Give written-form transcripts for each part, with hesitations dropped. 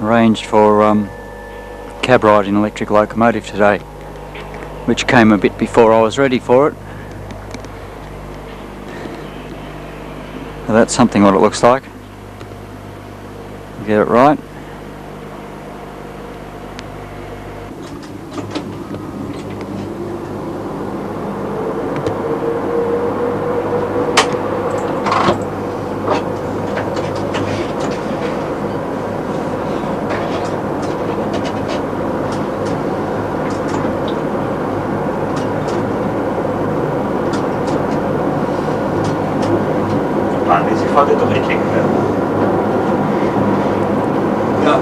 arranged for cab ride in electric locomotive today, which came a bit before I was ready for it. So that's something what it looks like. Get it right. Fahrt ihr doch eklig, ne? Ja.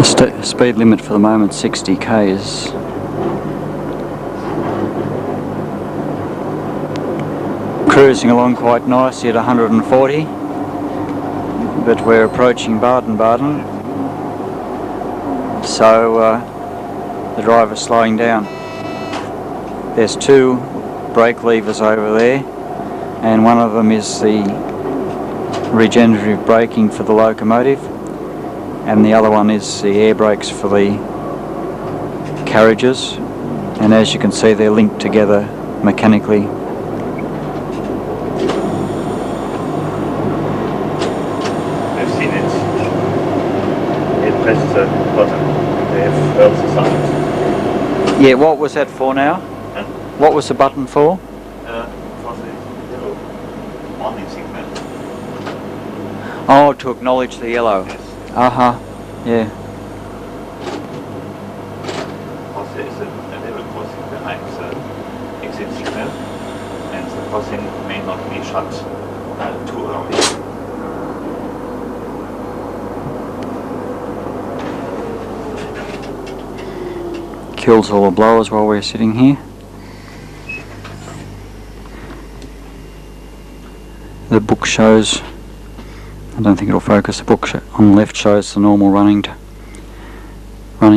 The speed limit for the moment 60 k's. Cruising along quite nicely at 140, but we're approaching Baden-Baden, so the driver's slowing down. There's two brake levers over there, and one of them is the regenerative braking for the locomotive, and the other one is the air brakes for the carriages, and as you can see they're linked together mechanically. I've seen it. It presses a button. They have also sound. Yeah, what was that for now? Huh? What was the button for? For the yellow warning signal. Oh, to acknowledge the yellow. Yes. Uh-huh, yeah. Also is a level crossing behind the exit signal, and the crossing may not be shut too early. Kills all the blowers while we're sitting here. The book shows, I don't think it'll focus, the book on the left shows the normal running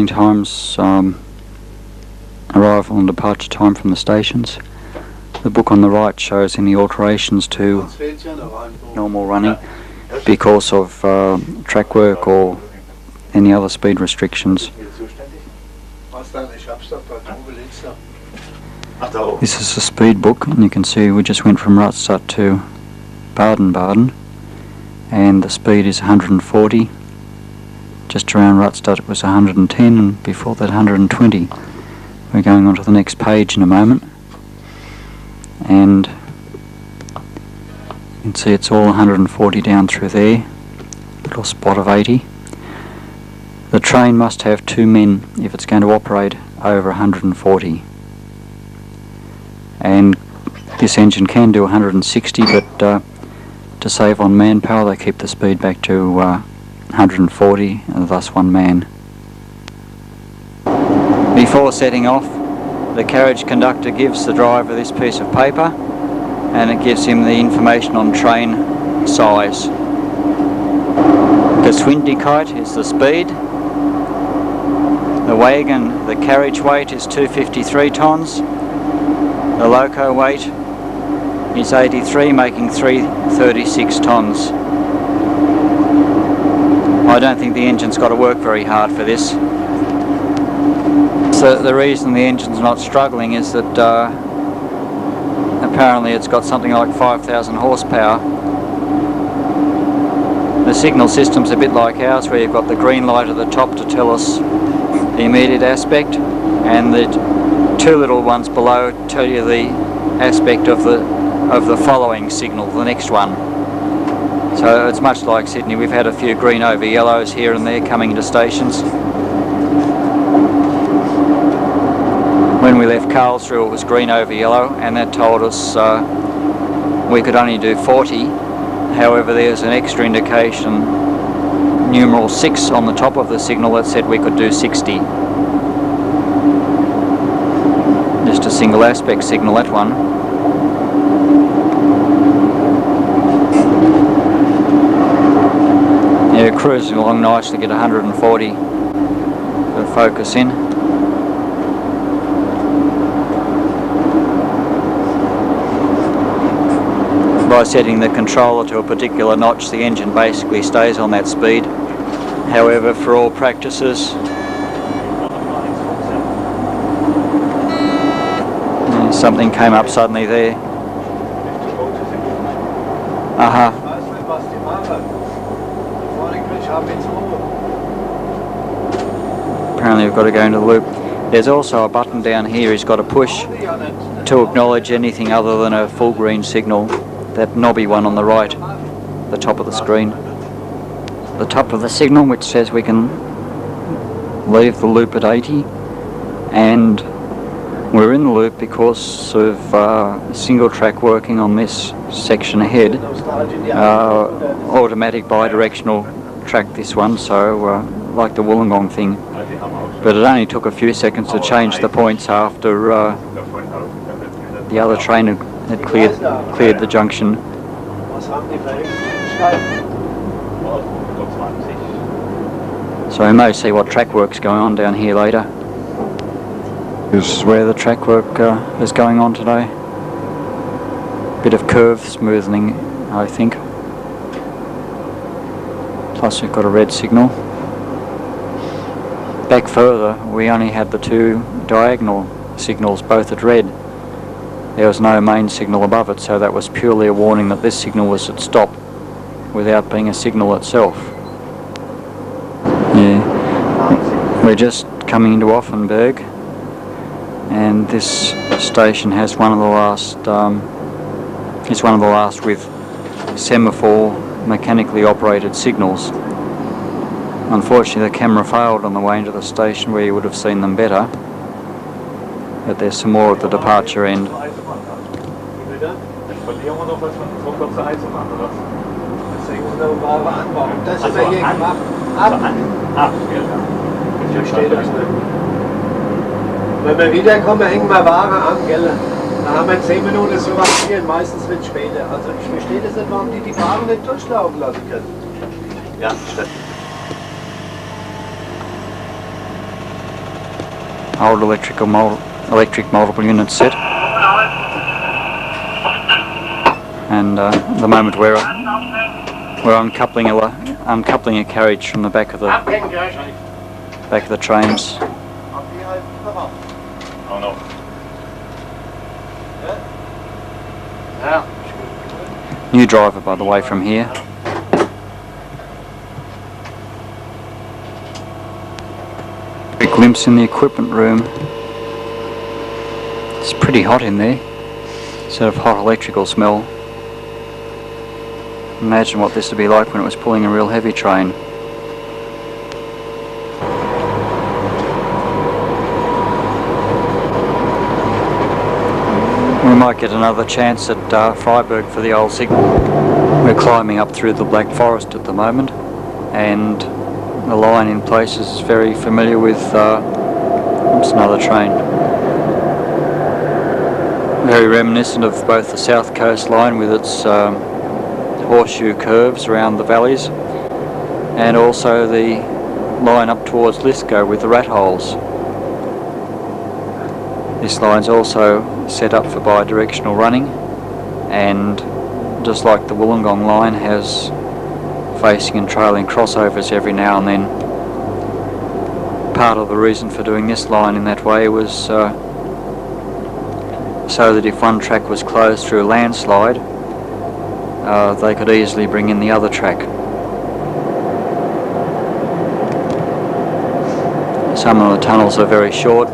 times, arrival and departure time from the stations. The book on the right shows any alterations to normal running because of track work or any other speed restrictions. This is the speed book, and you can see we just went from Rastatt to Baden-Baden, and the speed is 140. Just around Rastatt it was 110, and before that 120. We're going on to the next page in a moment, and you can see it's all 140 down through there, little spot of 80. The train must have two men if it's going to operate over 140, and this engine can do 160, but to save on manpower they keep the speed back to 140, and thus one man. Before setting off, the carriage conductor gives the driver this piece of paper, and it gives him the information on train size. Geschwindigkeit is the speed. The wagon, the carriage weight is 253 tonnes. The loco weight is 83, making 336 tonnes. I don't think the engine's got to work very hard for this. So the reason the engine's not struggling is that apparently it's got something like 5,000 horsepower. The signal system's a bit like ours, where you've got the green light at the top to tell us the immediate aspect, and the two little ones below tell you the aspect of the following signal, the next one. So it's much like Sydney. We've had a few green over yellows here and there coming into stations. When we left Carlsruhe it was green over yellow, and that told us we could only do 40. However, there's an extra indication, numeral 6 on the top of the signal, that said we could do 60. Just a single aspect signal, that one. Yeah, cruising along nicely, get 140 to focus in. By setting the controller to a particular notch, the engine basically stays on that speed. However, for all practices, something came up suddenly there. Apparently we've got to go into the loop. There's also a button down here he's got to push to acknowledge anything other than a full green signal. That knobby one on the right, the top of the screen. The top of the signal, which says we can leave the loop at 80, and we're in the loop because of single track working on this section ahead. Automatic bi-directional track, this one, so like the Wollongong thing. But it only took a few seconds to change the points after the other train had cleared the junction. So we may see what track work's going on down here later. This is where the track work is going on today. Bit of curve smoothing, I think. Plus we've got a red signal. Back further, we only had the two diagonal signals, both at red. There was no main signal above it, so that was purely a warning that this signal was at stop, without being a signal itself. Yeah, we're just coming into Offenburg, and this station has one of the last. It's one of the last with semaphore mechanically operated signals. Unfortunately, the camera failed on the way into the station, where you would have seen them better. But there's some more at the departure end. Wenn wir wiederkommen, hängen wir Ware an, gell? Da haben wir 10 Minuten so was hier, meistens wird später. Also ich verstehe das nicht, warum die Ware nicht durchlaufen lassen können. Ja, stimmt. Old electric multiple unit set, and the moment we're uncoupling a carriage from the back of the trains. Oh no. New driver, by the way, from here. A glimpse in the equipment room. It's pretty hot in there. Sort of hot electrical smell. Imagine what this would be like when it was pulling a real heavy train. We might get another chance at Freiburg for the old signal. We're climbing up through the Black Forest at the moment, and the line in places is very familiar with, oops, another train. Very reminiscent of both the South Coast line with its horseshoe curves around the valleys, and also the line up towards Lisco with the rat holes. This line's also set up for bi-directional running, and just like the Wollongong line, has facing and trailing crossovers every now and then. Part of the reason for doing this line in that way was so that if one track was closed through a landslide, they could easily bring in the other track. Some of the tunnels are very short,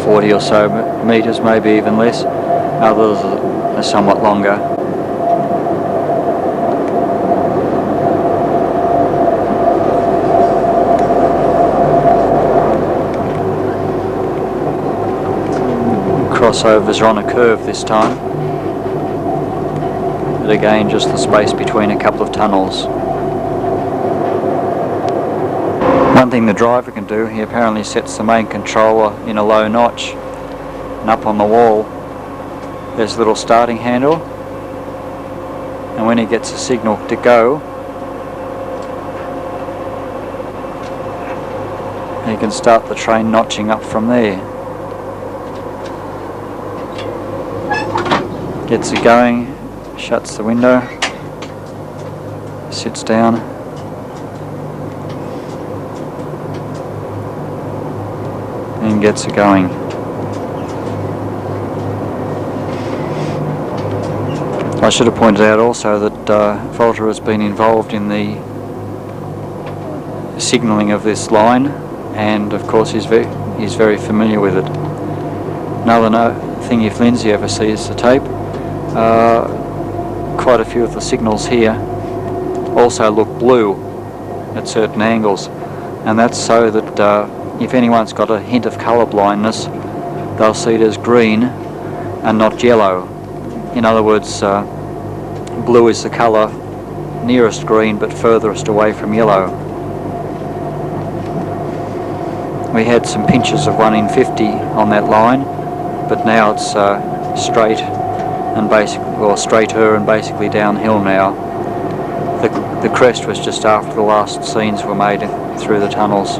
40 or so metres, maybe even less. Others are somewhat longer. crossovers are on a curve this time, but again just the space between a couple of tunnels. One thing the driver can do, he apparently sets the main controller in a low notch, and up on the wall there's a little starting handle, and when he gets a signal to go, he can start the train notching up from there. Gets it going, shuts the window, sits down, and gets it going. I should have pointed out also that Volta has been involved in the signalling of this line, and of course he's very familiar with it. Another thing, if Lindsay ever sees the tape, quite a few of the signals here also look blue at certain angles, and that's so that if anyone's got a hint of colour blindness, they'll see it as green and not yellow. In other words, blue is the colour nearest green but furthest away from yellow. We had some pinches of 1 in 50 on that line, but now it's straight and straighter and basically downhill now. The crest was just after the last scenes were made through the tunnels.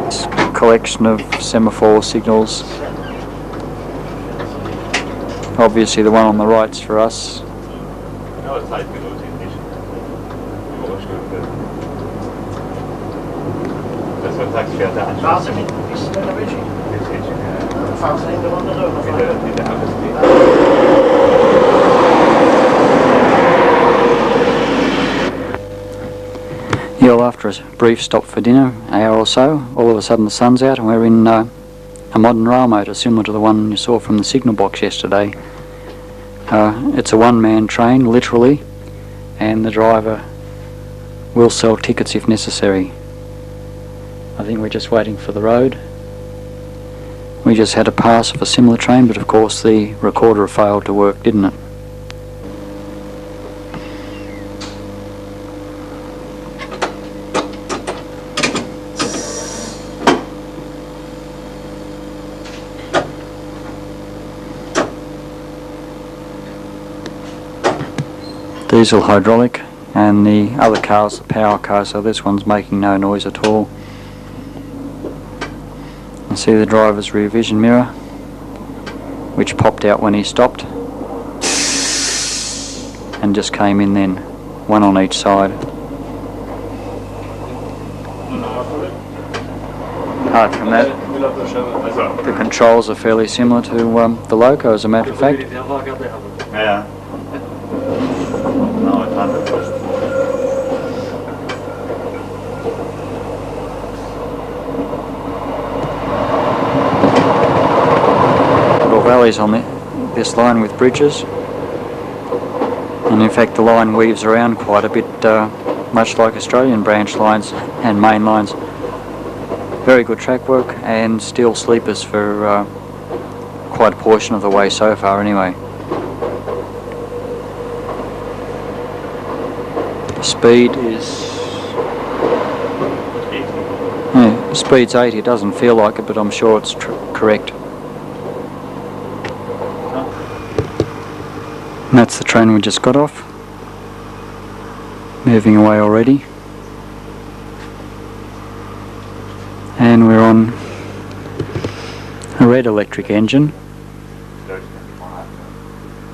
It's a collection of semaphore signals. Obviously the one on the right's for us. Well, after a brief stop for dinner, an hour or so, all of a sudden the sun's out and we're in a modern rail motor similar to the one you saw from the signal box yesterday. It's a one-man train, literally, and the driver will sell tickets if necessary. I think we're just waiting for the road. We just had a pass of a similar train, but of course the recorder failed to work, didn't it? Diesel hydraulic, and the other car's the power car, so this one's making no noise at all. You see the driver's rear vision mirror, which popped out when he stopped and just came in then, one on each side. Apart from that, the controls are fairly similar to the Loco, as a matter of fact. Yeah. No, it's not. Little valleys on this line with bridges, and in fact the line weaves around quite a bit, much like Australian branch lines and main lines. Very good track work and steel sleepers for quite a portion of the way so far anyway. Speed is... yeah, speed's 80, it doesn't feel like it, but I'm sure it's correct. And that's the train we just got off. Moving away already. And we're on a red electric engine.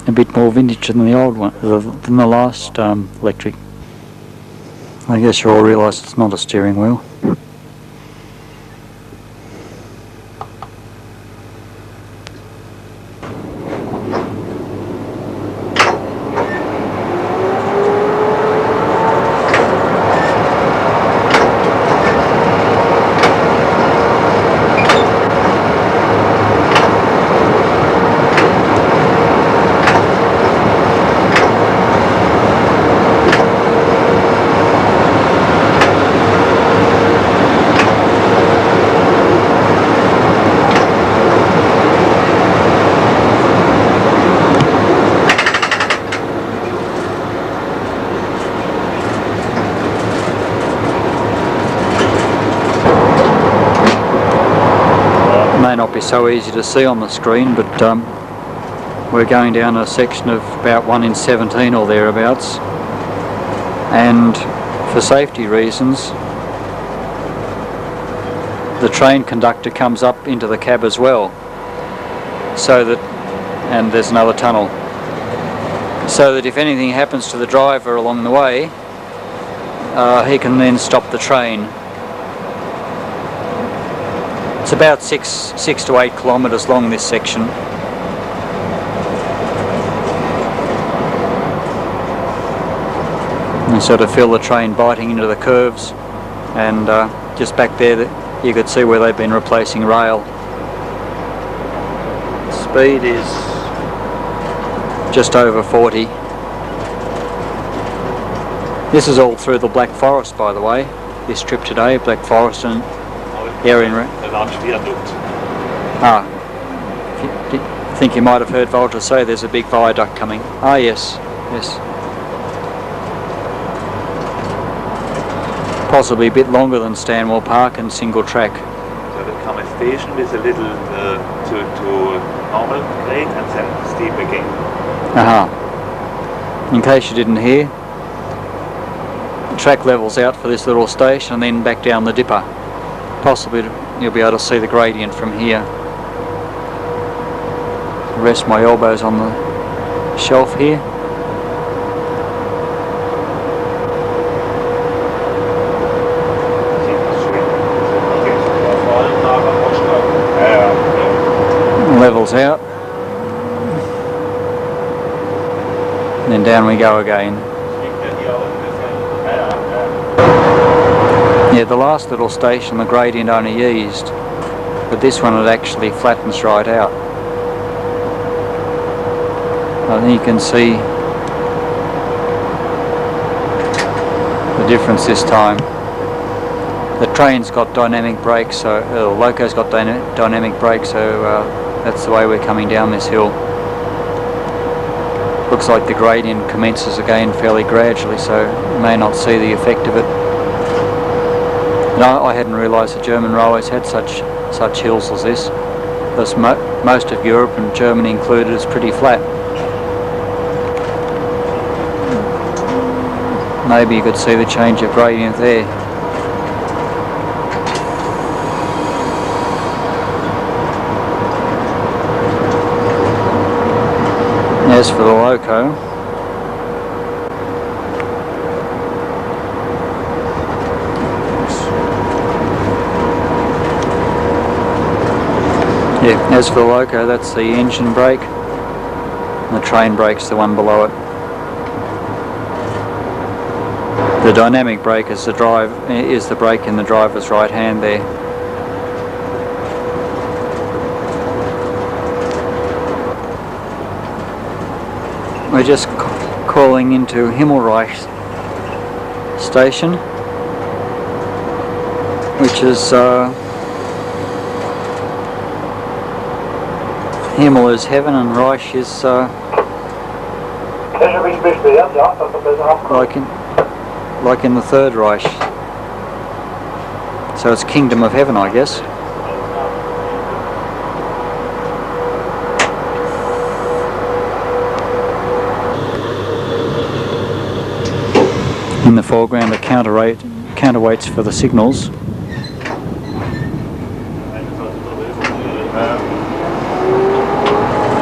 A bit more vintage than the old one, than the last electric. I guess you all realise it's not a steering wheel. be so easy to see on the screen, but we're going down a section of about 1 in 17 or thereabouts, and for safety reasons the train conductor comes up into the cab as well, so that, and there's another tunnel, so that if anything happens to the driver along the way, he can then stop the train. It's about 6 to 8 kilometres long, this section. You sort of feel the train biting into the curves, and just back there you could see where they've been replacing rail. Speed is just over 40. This is all through the Black Forest, by the way, this trip today, Black Forest and area in... I think you might have heard Walter say there's a big viaduct coming. Ah, yes, yes. Possibly a bit longer than Stanwell Park and single track. So there come a station with a little to normal grade and then steep again. Aha. In case you didn't hear, the track levels out for this little station and then back down the dipper. Possibly you'll be able to see the gradient from here. Rest my elbows on the shelf here. Levels out, and then down we go again. Yeah, the last little station the gradient only eased, but this one it actually flattens right out. I think you can see the difference this time. The train's got dynamic brakes, so Locos got dynamic brakes, so that's the way we're coming down this hill. Looks like the gradient commences again fairly gradually, so you may not see the effect of it. No, I hadn't realised the German railways had such hills as this, because most of Europe, and Germany included, is pretty flat. Maybe you could see the change of gradient there. As for the Loco, as for the Loco, that's the engine brake, and the train brake's the one below it. The dynamic brake is the brake in the driver's right hand there. We're just calling into Himmelreich station, which is Himmel is heaven and Reich is like in the Third Reich. So it's Kingdom of Heaven, I guess. In the foreground, the counterweights for the signals.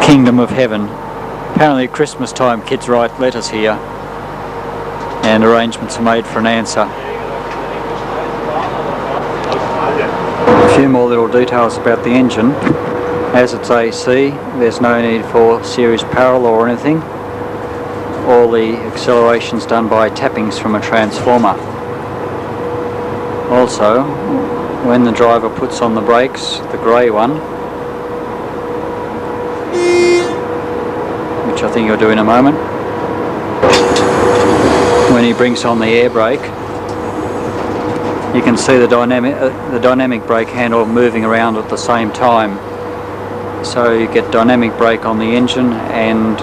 Kingdom of Heaven. Apparently at Christmas time kids write letters here and arrangements are made for an answer. A few more little details about the engine. As it's AC, there's no need for series parallel or anything. All the acceleration's done by tappings from a transformer. Also, when the driver puts on the brakes, the grey one, which I think you'll do in a moment, when he brings on the air brake, you can see the dynamic brake handle moving around at the same time. So you get dynamic brake on the engine and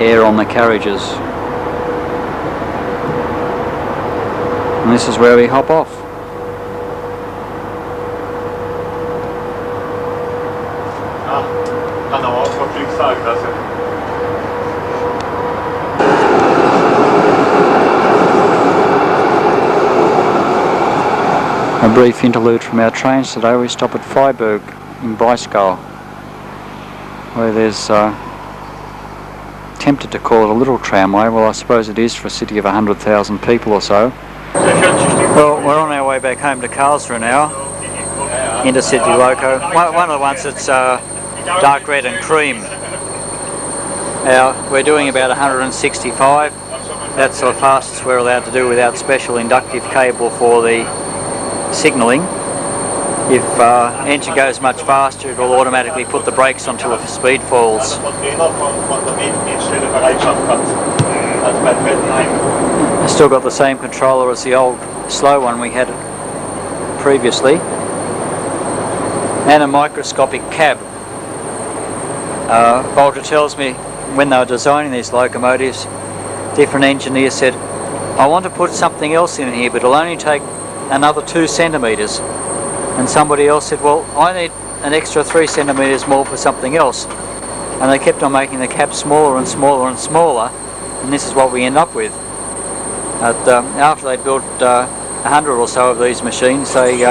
air on the carriages. And this is where we hop off. Kriegszahlklasse. A brief interlude from our trains today. We stop at Freiburg in Breisgau, where there's tempted to call it a little tramway. Well, I suppose it is for a city of 100,000 people or so. Well, we're on our way back home to Karlsruhe now, intercity loco. One of the ones that's dark red and cream. Now, we're doing about 165. That's the fastest we're allowed to do without special inductive cable for the signalling. If engine goes much faster, it will automatically put the brakes on until the speed falls. I've still got the same controller as the old slow one we had previously, and a microscopic cab. Volta tells me when they were designing these locomotives, different engineers said, I want to put something else in here, but it'll only take another 2 centimetres. And somebody else said, well, I need an extra 3 centimetres more for something else. And they kept on making the cab smaller and smaller and smaller, and this is what we end up with. But after they built 100 or so of these machines, they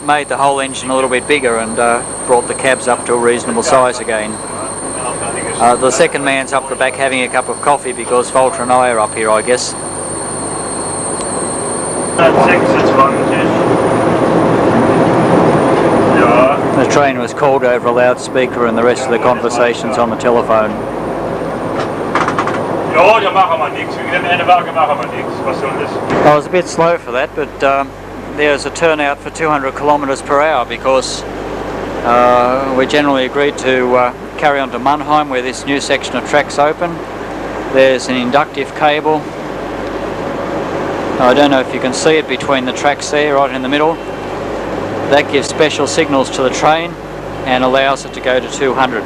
made the whole engine a little bit bigger and brought the cabs up to a reasonable size again. The second man's up the back having a cup of coffee because Volta and I are up here, I guess. The train was called over a loudspeaker and the rest of the conversations on the telephone. I was a bit slow for that, but there's a turnout for 200 kilometres per hour because we generally agreed to carry on to Mannheim where this new section of track's open. There's an inductive cable. I don't know if you can see it between the tracks there, right in the middle. That gives special signals to the train and allows it to go to 200.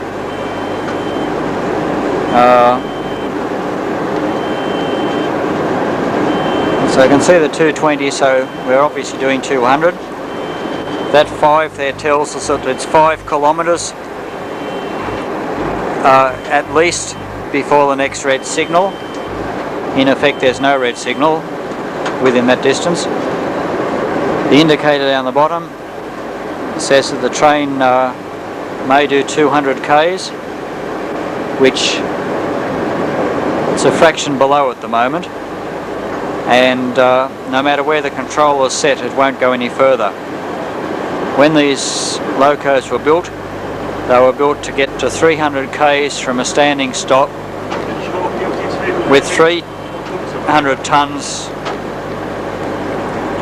So you can see the 220, so we're obviously doing 200. That 5 there tells us that it's 5 kilometres at least before the next red signal. In effect, there's no red signal within that distance. The indicator down the bottom says that the train may do 200 k's, which is a fraction below at the moment, and no matter where the controller is set, it won't go any further. When these locos were built, they were built to get to 300 k's from a standing stop with 300 tonnes,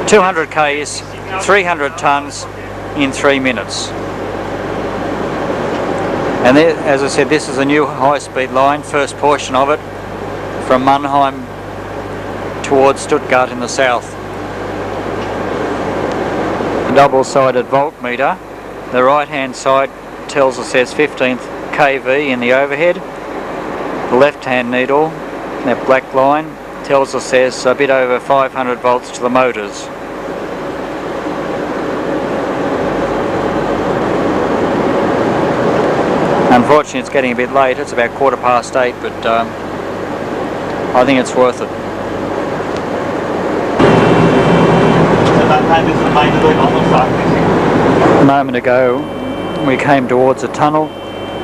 200 k's, 300 tonnes in 3 minutes. And there, as I said, this is a new high-speed line, first portion of it, from Mannheim towards Stuttgart in the south. A double-sided voltmeter. The right-hand side tells us there's 15th kV in the overhead. The left-hand needle, that black line, tells us there's a bit over 500 volts to the motors. Unfortunately, it's getting a bit late. It's about 8:15, but I think it's worth it. A moment ago, we came towards a tunnel,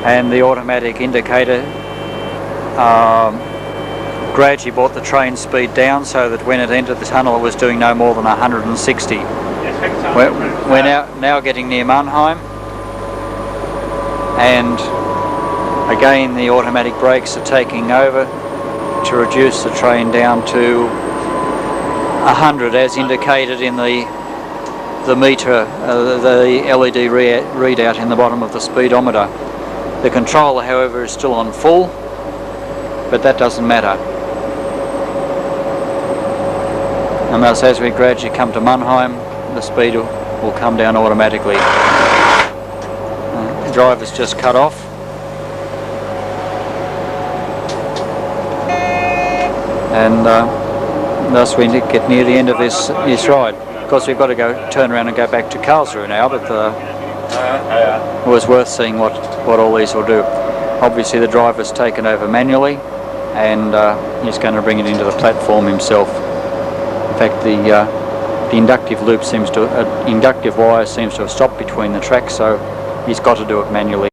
and the automatic indicator gradually brought the train speed down so that when it entered the tunnel, it was doing no more than 160. We're now getting near Mannheim, and again the automatic brakes are taking over to reduce the train down to 100 as indicated in the meter, the LED readout in the bottom of the speedometer. The controller, however, is still on full, but that doesn't matter. And thus, as we gradually come to Mannheim, the speed will come down automatically. The driver's just cut off. And thus we get near the end of this ride. Of course, we've got to turn around and go back to Karlsruhe now, but It was worth seeing what all these will do. Obviously the driver's taken over manually, and he's going to bring it into the platform himself. In fact, the inductive loop inductive wire seems to have stopped between the tracks, so he's got to do it manually.